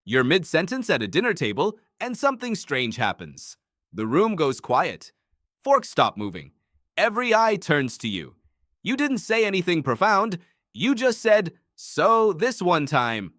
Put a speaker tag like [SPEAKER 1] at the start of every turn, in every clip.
[SPEAKER 1] You're mid-sentence at a dinner table, and something strange happens. The room goes quiet. Forks stop moving. Every eye turns to you. You didn't say anything profound. You just said, "So this one time."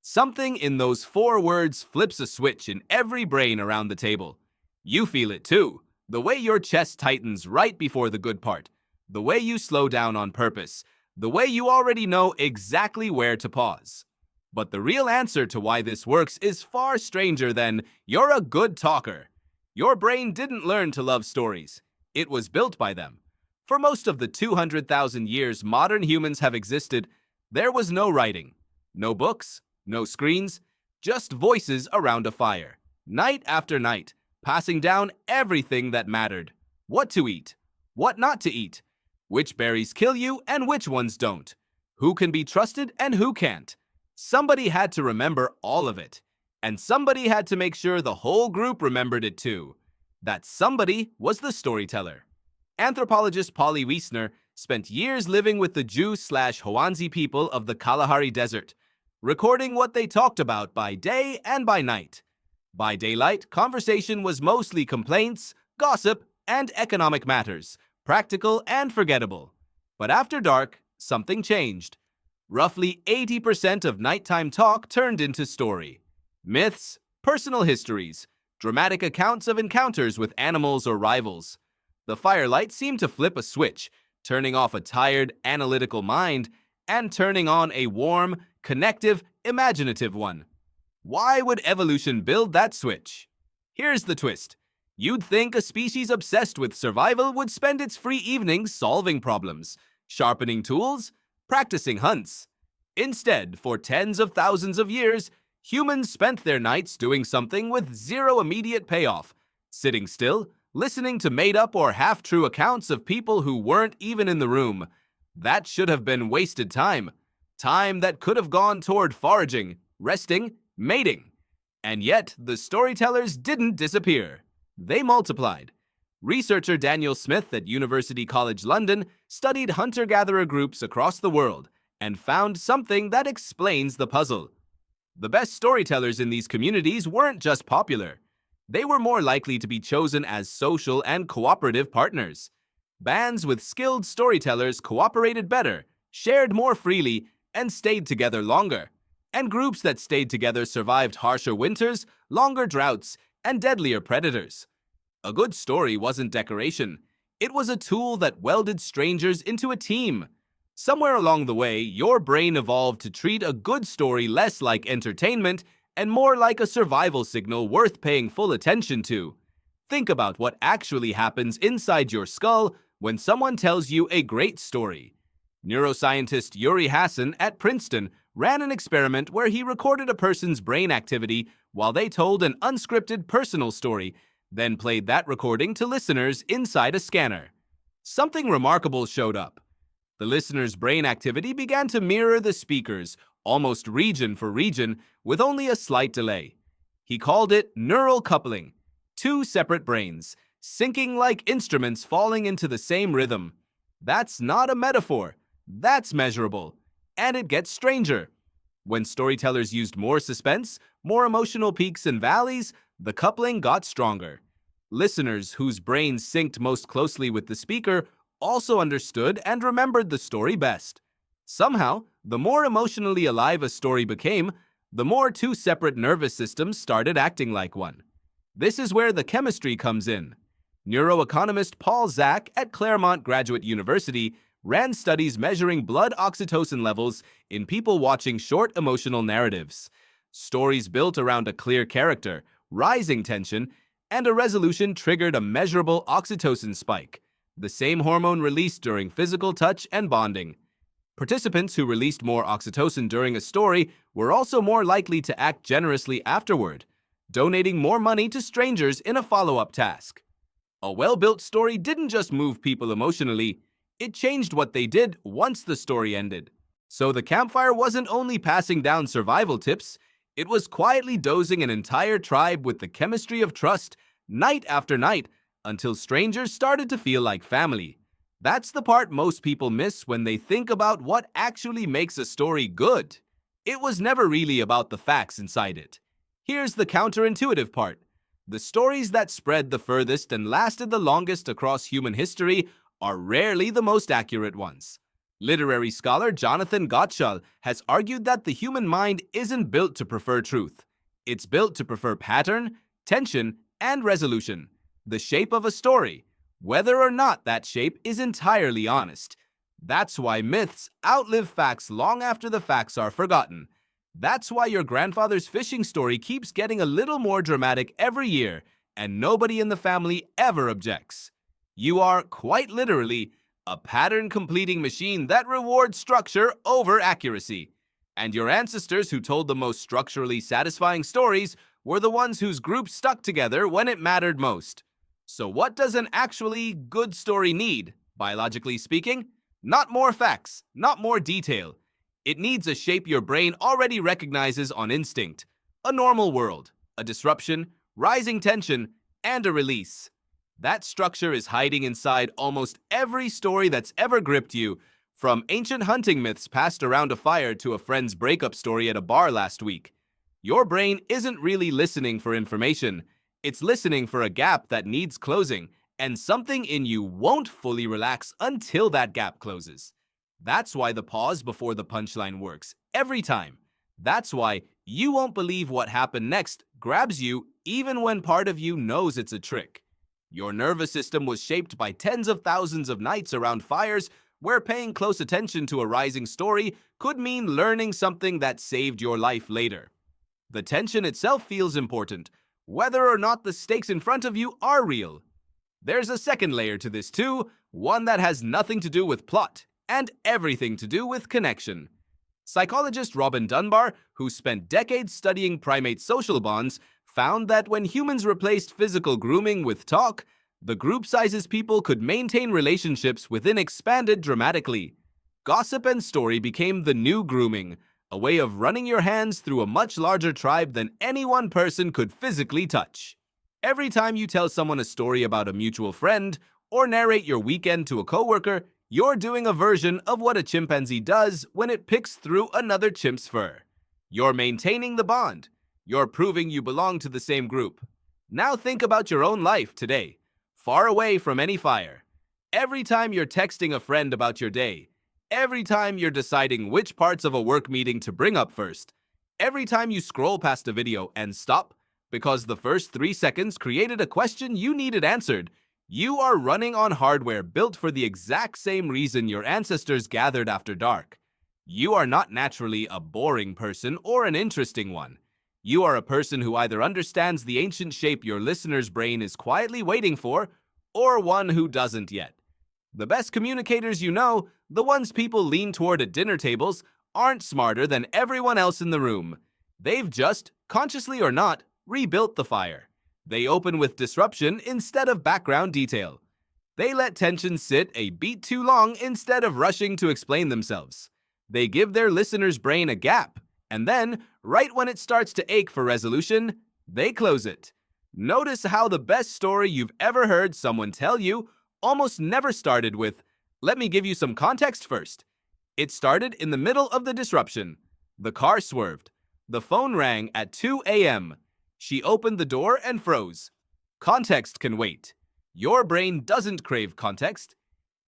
[SPEAKER 1] Something in those 4 words flips a switch in every brain around the table. You feel it too. The way your chest tightens right before the good part. The way you slow down on purpose. The way you already know exactly where to pause. But the real answer to why this works is far stranger than "you're a good talker." Your brain didn't learn to love stories. It was built by them. For most of the 200,000 years modern humans have existed, there was no writing, no books, no screens, just voices around a fire, night after night, passing down everything that mattered. What to eat, what not to eat, which berries kill you and which ones don't, who can be trusted and who can't. Somebody had to remember all of it, and somebody had to make sure the whole group remembered it too. That somebody was the storyteller. Anthropologist Polly Wiesner spent years living with the Jew/Hoanzi people of the Kalahari Desert, recording what they talked about by day and by night. By daylight, conversation was mostly complaints, gossip, and economic matters, practical and forgettable. But after dark, something changed. Roughly 80% of nighttime talk turned into story. Myths, personal histories, dramatic accounts of encounters with animals or rivals. The firelight seemed to flip a switch, turning off a tired, analytical mind and turning on a warm, connective, imaginative one. Why would evolution build that switch? Here's the twist. You'd think a species obsessed with survival would spend its free evenings solving problems, sharpening tools, practicing hunts. Instead, for tens of thousands of years, humans spent their nights doing something with zero immediate payoff, sitting still, listening to made-up or half-true accounts of people who weren't even in the room. That should have been wasted time. Time that could have gone toward foraging, resting, mating. And yet, the storytellers didn't disappear. They multiplied. Researcher Daniel Smith at University College London studied hunter-gatherer groups across the world and found something that explains the puzzle. The best storytellers in these communities weren't just popular. They were more likely to be chosen as social and cooperative partners. Bands with skilled storytellers cooperated better, shared more freely, and stayed together longer. And groups that stayed together survived harsher winters, longer droughts, and deadlier predators. A good story wasn't decoration. It was a tool that welded strangers into a team. Somewhere along the way, your brain evolved to treat a good story less like entertainment and more like a survival signal worth paying full attention to. Think about what actually happens inside your skull when someone tells you a great story. Neuroscientist Yuri Hassan at Princeton ran an experiment where he recorded a person's brain activity while they told an unscripted personal story, then played that recording to listeners inside a scanner. Something remarkable showed up. The listener's brain activity began to mirror the speaker's, almost region for region, with only a slight delay. He called it neural coupling, 2 separate brains, syncing like instruments falling into the same rhythm. That's not a metaphor. That's measurable. And it gets stranger. When storytellers used more suspense, more emotional peaks and valleys, the coupling got stronger. Listeners whose brains synced most closely with the speaker also understood and remembered the story best. Somehow, the more emotionally alive a story became, the more 2 separate nervous systems started acting like one. This is where the chemistry comes in. Neuroeconomist Paul Zak at Claremont Graduate University ran studies measuring blood oxytocin levels in people watching short emotional narratives. Stories built around a clear character, rising tension, and a resolution triggered a measurable oxytocin spike, the same hormone released during physical touch and bonding. Participants who released more oxytocin during a story were also more likely to act generously afterward, donating more money to strangers in a follow-up task. A well-built story didn't just move people emotionally, it changed what they did once the story ended. So the campfire wasn't only passing down survival tips, it was quietly dosing an entire tribe with the chemistry of trust, night after night, until strangers started to feel like family. That's the part most people miss when they think about what actually makes a story good. It was never really about the facts inside it. Here's the counterintuitive part. The stories that spread the furthest and lasted the longest across human history are rarely the most accurate ones. Literary scholar Jonathan Gottschall has argued that the human mind isn't built to prefer truth. It's built to prefer pattern, tension, and resolution, the shape of a story, whether or not that shape is entirely honest. That's why myths outlive facts long after the facts are forgotten. That's why your grandfather's fishing story keeps getting a little more dramatic every year, and nobody in the family ever objects. You are, quite literally, a pattern-completing machine that rewards structure over accuracy. And your ancestors who told the most structurally satisfying stories were the ones whose group stuck together when it mattered most. So what does an actually good story need, biologically speaking? Not more facts, not more detail. It needs a shape your brain already recognizes on instinct. A normal world, a disruption, rising tension, and a release. That structure is hiding inside almost every story that's ever gripped you, from ancient hunting myths passed around a fire to a friend's breakup story at a bar last week. Your brain isn't really listening for information. It's listening for a gap that needs closing, and something in you won't fully relax until that gap closes. That's why the pause before the punchline works every time. That's why you won't believe what happened next grabs you even when part of you knows it's a trick. Your nervous system was shaped by tens of thousands of nights around fires where paying close attention to a rising story could mean learning something that saved your life later. The tension itself feels important, whether or not the stakes in front of you are real. There's a second layer to this too, one that has nothing to do with plot and everything to do with connection. Psychologist Robin Dunbar, who spent decades studying primate social bonds, found that when humans replaced physical grooming with talk, the group sizes people could maintain relationships within expanded dramatically. Gossip and story became the new grooming, a way of running your hands through a much larger tribe than any one person could physically touch. Every time you tell someone a story about a mutual friend or narrate your weekend to a coworker, you're doing a version of what a chimpanzee does when it picks through another chimp's fur. You're maintaining the bond. You're proving you belong to the same group. Now think about your own life today, far away from any fire. Every time you're texting a friend about your day, every time you're deciding which parts of a work meeting to bring up first, every time you scroll past a video and stop because the first 3 seconds created a question you needed answered, you are running on hardware built for the exact same reason your ancestors gathered after dark. You are not naturally a boring person or an interesting one. You are a person who either understands the ancient shape your listener's brain is quietly waiting for, or one who doesn't yet. The best communicators you know, the ones people lean toward at dinner tables, aren't smarter than everyone else in the room. They've just, consciously or not, rebuilt the fire. They open with disruption instead of background detail. They let tension sit a beat too long instead of rushing to explain themselves. They give their listener's brain a gap, and then, right when it starts to ache for resolution, they close it. Notice how the best story you've ever heard someone tell you almost never started with, "Let me give you some context first." It started in the middle of the disruption. The car swerved. The phone rang at 2 a.m. She opened the door and froze. Context can wait. Your brain doesn't crave context.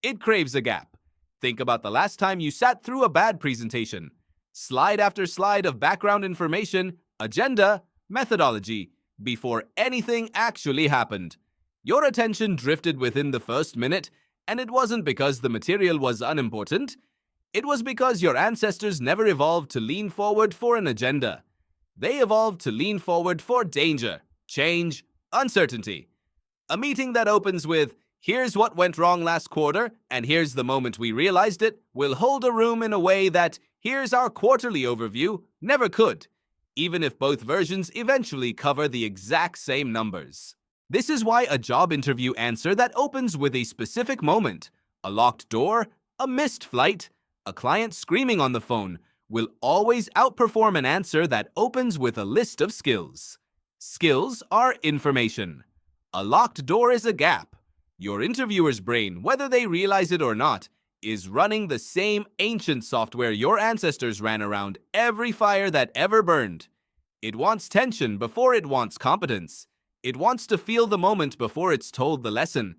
[SPEAKER 1] It craves a gap. Think about the last time you sat through a bad presentation. Slide after slide of background information, agenda, methodology, before anything actually happened. Your attention drifted within the first minute, and it wasn't because the material was unimportant. It was because your ancestors never evolved to lean forward for an agenda. They evolved to lean forward for danger, change, uncertainty. A meeting that opens with, "Here's what went wrong last quarter, and here's the moment we realized it," will hold a room in a way that, "Here's our quarterly overview," never could, even if both versions eventually cover the exact same numbers. This is why a job interview answer that opens with a specific moment, a locked door, a missed flight, a client screaming on the phone, will always outperform an answer that opens with a list of skills. Skills are information. A locked door is a gap. Your interviewer's brain, whether they realize it or not, is running the same ancient software your ancestors ran around every fire that ever burned. It wants tension before it wants competence. It wants to feel the moment before it's told the lesson.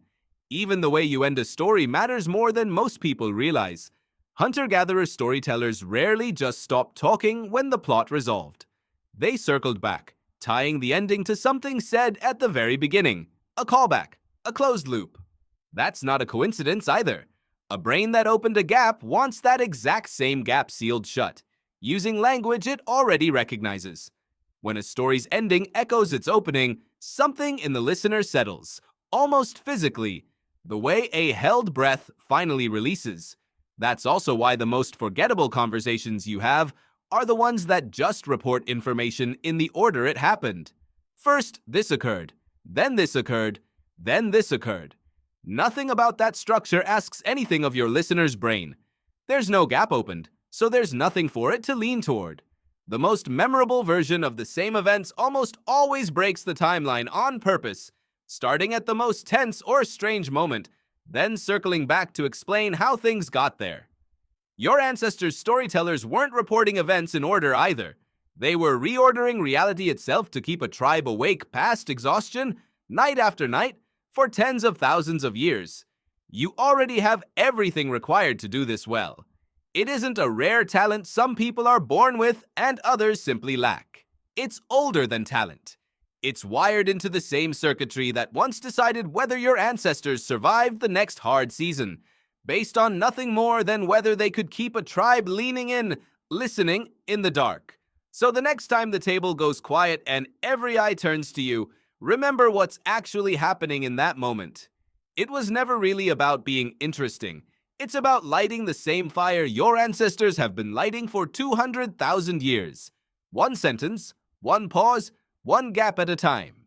[SPEAKER 1] Even the way you end a story matters more than most people realize. Hunter-gatherer storytellers rarely just stopped talking when the plot resolved. They circled back, tying the ending to something said at the very beginning. A callback, a closed loop. That's not a coincidence either. A brain that opened a gap wants that exact same gap sealed shut, using language it already recognizes. When a story's ending echoes its opening, something in the listener settles, almost physically, the way a held breath finally releases. That's also why the most forgettable conversations you have are the ones that just report information in the order it happened. First, this occurred, then this occurred, then this occurred. Nothing about that structure asks anything of your listener's brain. There's no gap opened, so there's nothing for it to lean toward. The most memorable version of the same events almost always breaks the timeline on purpose, starting at the most tense or strange moment, then circling back to explain how things got there. Your ancestors' storytellers weren't reporting events in order either. They were reordering reality itself to keep a tribe awake past exhaustion, night after night, for tens of thousands of years. You already have everything required to do this well. It isn't a rare talent some people are born with and others simply lack. It's older than talent. It's wired into the same circuitry that once decided whether your ancestors survived the next hard season, based on nothing more than whether they could keep a tribe leaning in, listening in the dark. So the next time the table goes quiet and every eye turns to you, remember what's actually happening in that moment. It was never really about being interesting. It's about lighting the same fire your ancestors have been lighting for 200,000 years. One sentence, one pause, one gap at a time.